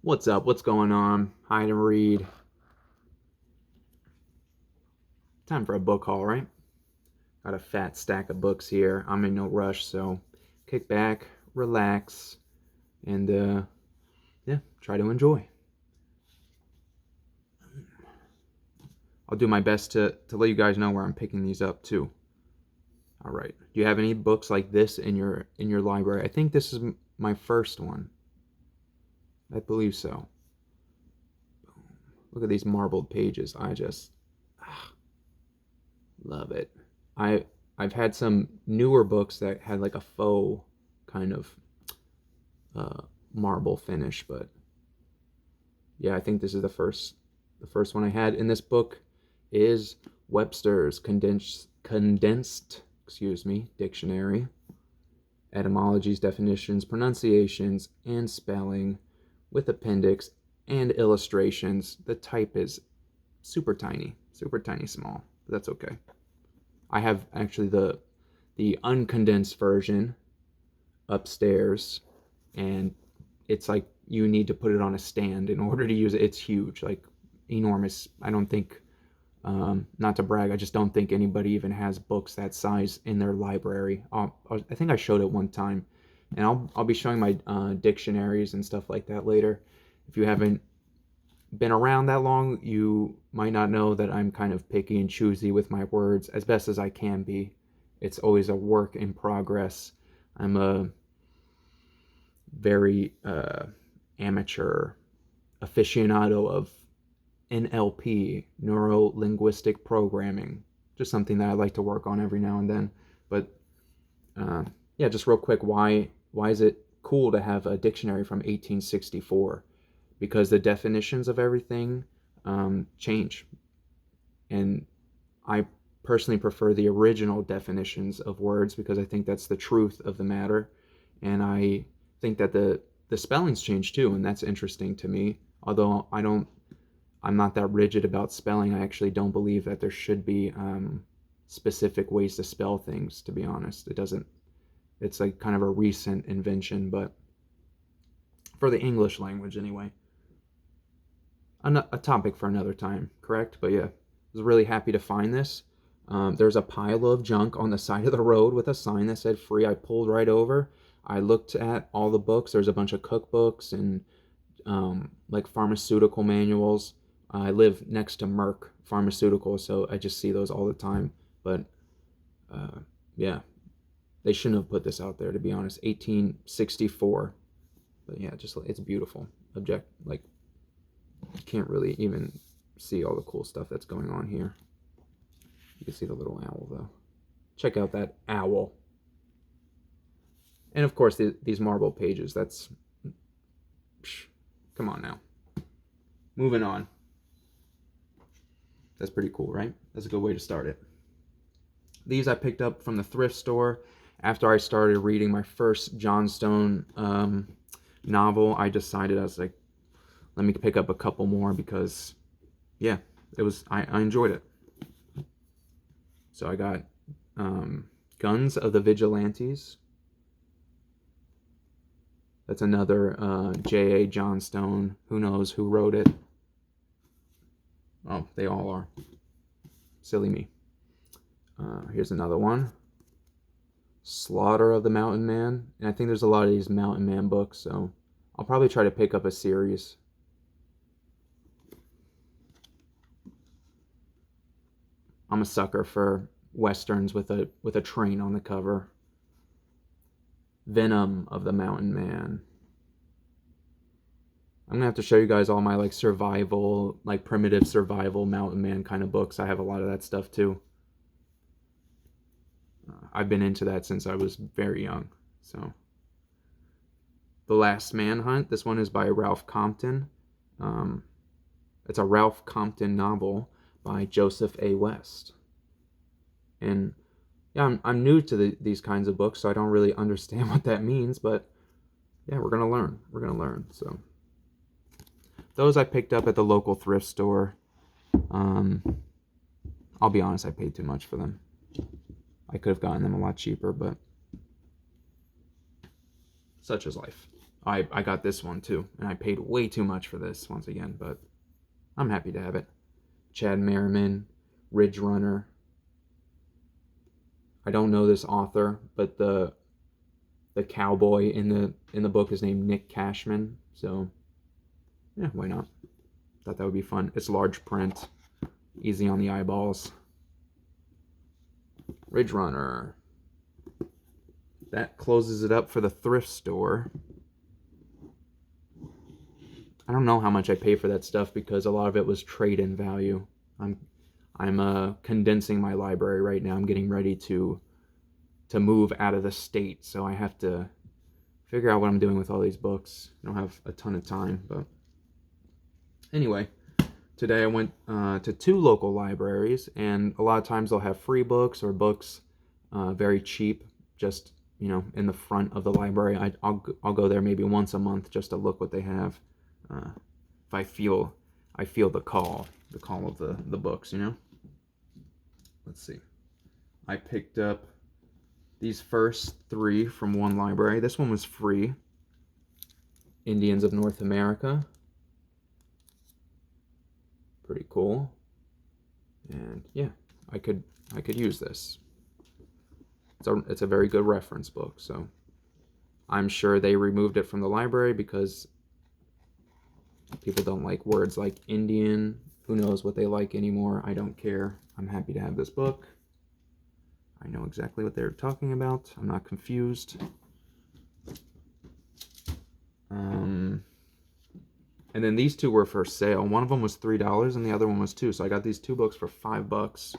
What's up? What's going on? Hide and read. Time for a book haul, right? Got a fat stack of books here. I'm in no rush, so kick back, relax, and yeah, try to enjoy. I'll do my best to let you guys know where I'm picking these up too. All right. Do you have any books like this in your library? I think this is my first one. I believe so. Look at these marbled pages. I just love it. I I've had some newer books that had like a faux kind of uh, marble finish, but yeah, I think this is the first one I had. And this book is Webster's condensed dictionary, etymologies, definitions, pronunciations, and spelling, with appendix and illustrations. The type is super tiny small, but that's okay. I have actually the uncondensed version upstairs, and it's like you need to put it on a stand in order to use it. It's huge, like enormous. I don't think, not to brag, I just don't think anybody even has books that size in their library. I think I showed it one time, and I'll be showing my dictionaries and stuff like that later. If you haven't been around that long, you might not know that I'm kind of picky and choosy with my words as best as I can be. It's always a work in progress. I'm a very amateur aficionado of NLP, neuro linguistic programming. Just something that I like to work on every now and then. But yeah, just real quick, why is it cool to have a dictionary from 1864? Because the definitions of everything change, and I personally prefer the original definitions of words because I think that's the truth of the matter, and I think that the spellings change too, and that's interesting to me. Although I'm not that rigid about spelling. I actually don't believe that there should be specific ways to spell things. To be honest, it doesn't. It's like kind of a recent invention, but for the English language anyway. A topic for another time, correct? But yeah, I was really happy to find this. There's a pile of junk on the side of the road with a sign that said free. I pulled right over. I looked at all the books. There's a bunch of cookbooks and like pharmaceutical manuals. I live next to Merck Pharmaceuticals, so I just see those all the time. But yeah, they shouldn't have put this out there, to be honest. 1864. But yeah, just it's beautiful. Object like you can't really even see all the cool stuff that's going on here. You can see the little owl though. Check out that owl. And of course these marble pages. That's come on now. Moving on. That's pretty cool, right? That's a good way to start it. These I picked up from the thrift store after I started reading my first Johnstone novel. I decided, I was like, let me pick up a couple more because, yeah, I enjoyed it. So I got Guns of the Vigilantes. That's another J.A. Johnstone. Who knows who wrote it? Oh, they all are. Silly me. Here's another one. Slaughter of the Mountain Man. And I think there's a lot of these Mountain Man books, so I'll probably try to pick up a series. I'm a sucker for westerns with a train on the cover. Venom of the Mountain Man. I'm gonna have to show you guys all my like survival, like primitive survival Mountain Man kind of books. I have a lot of that stuff too. I've been into that since I was very young. So, The Last Manhunt. This one is by Ralph Compton. It's a Ralph Compton novel by Joseph A. West. And yeah, I'm new to these kinds of books, so I don't really understand what that means. But yeah, we're gonna learn. We're gonna learn. So those I picked up at the local thrift store. I'll be honest, I paid too much for them. I could have gotten them a lot cheaper, but such is life. I got this one too, and I paid way too much for this once again, but I'm happy to have it. Chad Merriman, Ridge Runner. I don't know this author, but the cowboy in the book is named Nick Cashman, so yeah, why not? Thought that would be fun. It's large print, easy on the eyeballs. Ridge Runner. That closes it up for the thrift store. I don't know how much I pay for that stuff because a lot of it was trade-in value. I'm condensing my library right now. I'm getting ready to move out of the state, so I have to figure out what I'm doing with all these books. I don't have a ton of time, but anyway, today I went to 2 local libraries, and a lot of times they'll have free books or books very cheap, just in the front of the library. I'll go there maybe once a month just to look what they have. If I feel the call of the books, Let's see. I picked up these first 3 from one library. This one was free. Indians of North America. Pretty cool. And yeah, I could use this. It's a very good reference book, so I'm sure they removed it from the library because people don't like words like Indian. Who knows what they like anymore? I don't care. I'm happy to have this book. I know exactly what they're talking about. I'm not confused. And then these 2 were for sale. One of them was $3 and the other one was $2. So I got these 2 books for $5.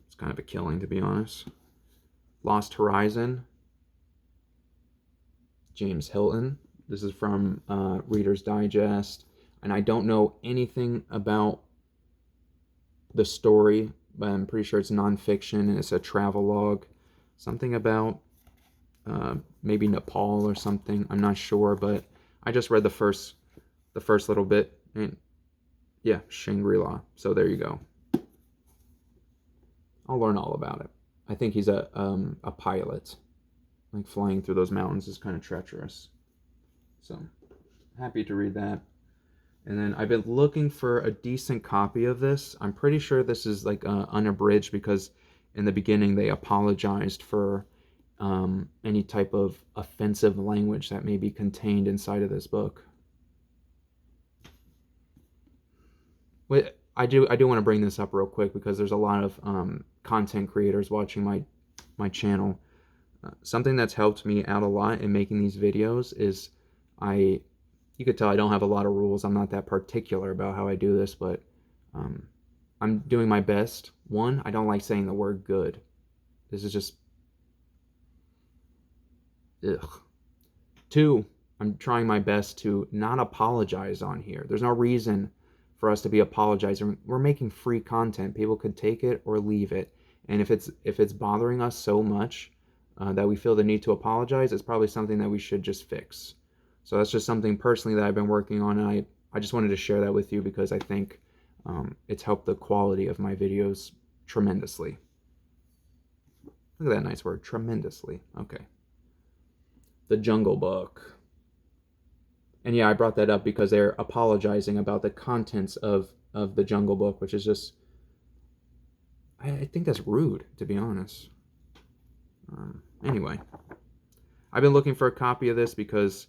It's kind of a killing, to be honest. Lost Horizon. James Hilton. This is from Reader's Digest. And I don't know anything about the story, but I'm pretty sure it's nonfiction and it's a travelogue. Something about maybe Nepal or something. I'm not sure, but I just read the first little bit, and yeah, Shangri-La. So there you go. I'll learn all about it. I think he's a pilot. Like flying through those mountains is kind of treacherous. So happy to read that. And then I've been looking for a decent copy of this. I'm pretty sure this is like unabridged because in the beginning they apologized for any type of offensive language that may be contained inside of this book. Wait, I do want to bring this up real quick because there's a lot of content creators watching my channel. Something that's helped me out a lot in making these videos is you could tell I don't have a lot of rules. I'm not that particular about how I do this, but I'm doing my best. 1, I don't like saying the word good. This is just ugh. 2, I'm trying my best to not apologize on here. There's no reason for us to be apologizing. We're making free content. People could take it or leave it. And if it's bothering us so much that we feel the need to apologize, it's probably something that we should just fix. So that's just something personally that I've been working on, and I just wanted to share that with you because I think it's helped the quality of my videos tremendously. Look at that nice word, tremendously. Okay. The Jungle Book. And yeah, I brought that up because they're apologizing about the contents of the Jungle Book, which is just, I think that's rude, to be honest. Anyway, I've been looking for a copy of this because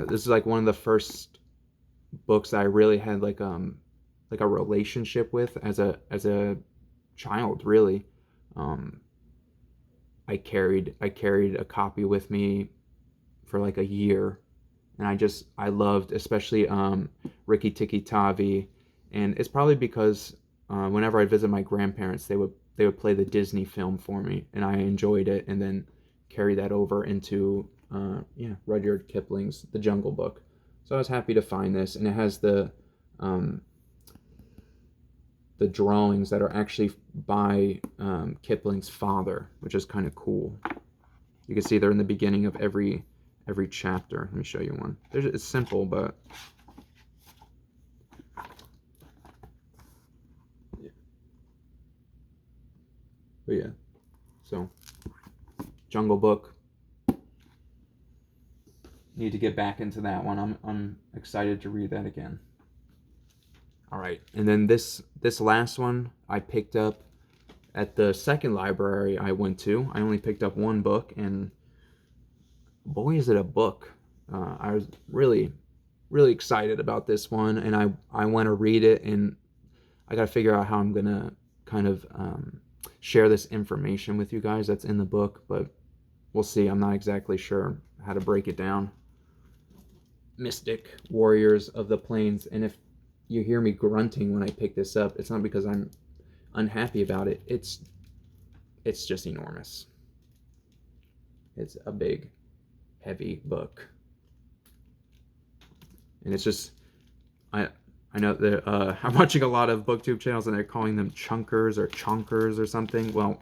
this is like one of the first books that I really had like a relationship with as a child, really. I carried a copy with me for like a year, and I loved especially Rikki Tikki Tavi, and it's probably because whenever I visit my grandparents, they would play the Disney film for me, and I enjoyed it, and then carry that over into Rudyard Kipling's The Jungle Book. So I was happy to find this, and it has the drawings that are actually by Kipling's father, which is kind of cool. You can see they're in the beginning of every chapter. Let me show you one. It's simple, but yeah. So Jungle Book. need to get back into that one. I'm excited to read that again. All right, and then this last one I picked up at the second library I went to. I only picked up one book, and boy, is it a book! I was really excited about this one, and I want to read it, and I got to figure out how I'm gonna kind of share this information with you guys that's in the book, but we'll see. I'm not exactly sure how to break it down. Mystic Warriors of the Plains, and if you hear me grunting when I pick this up, it's not because I'm unhappy about it. It's just enormous. It's a big, heavy book, and it's just I know that I'm watching a lot of booktube channels and they're calling them chunkers or chonkers or something. Well,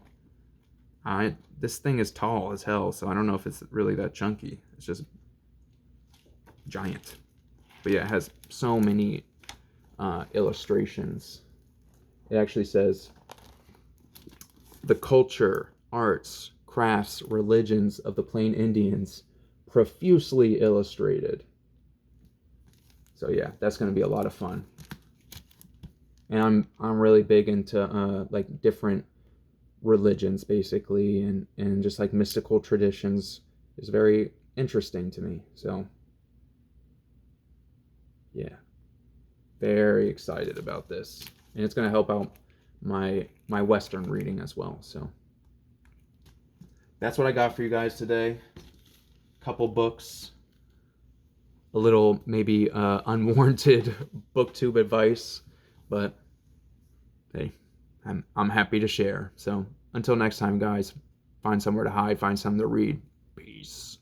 this thing is tall as hell, so I don't know if it's really that chunky. It's just giant. But yeah, it has so many illustrations. It actually says the culture, arts, crafts, religions of the Plain Indians profusely illustrated. So yeah, that's going to be a lot of fun. And I'm really big into like different religions basically, and just like mystical traditions is very interesting to me. So yeah, very excited about this, and it's going to help out my Western reading as well. So that's what I got for you guys today. Couple books, a little maybe unwarranted booktube advice, but hey, I'm happy to share. So until next time, guys, find somewhere to hide, find something to read. Peace.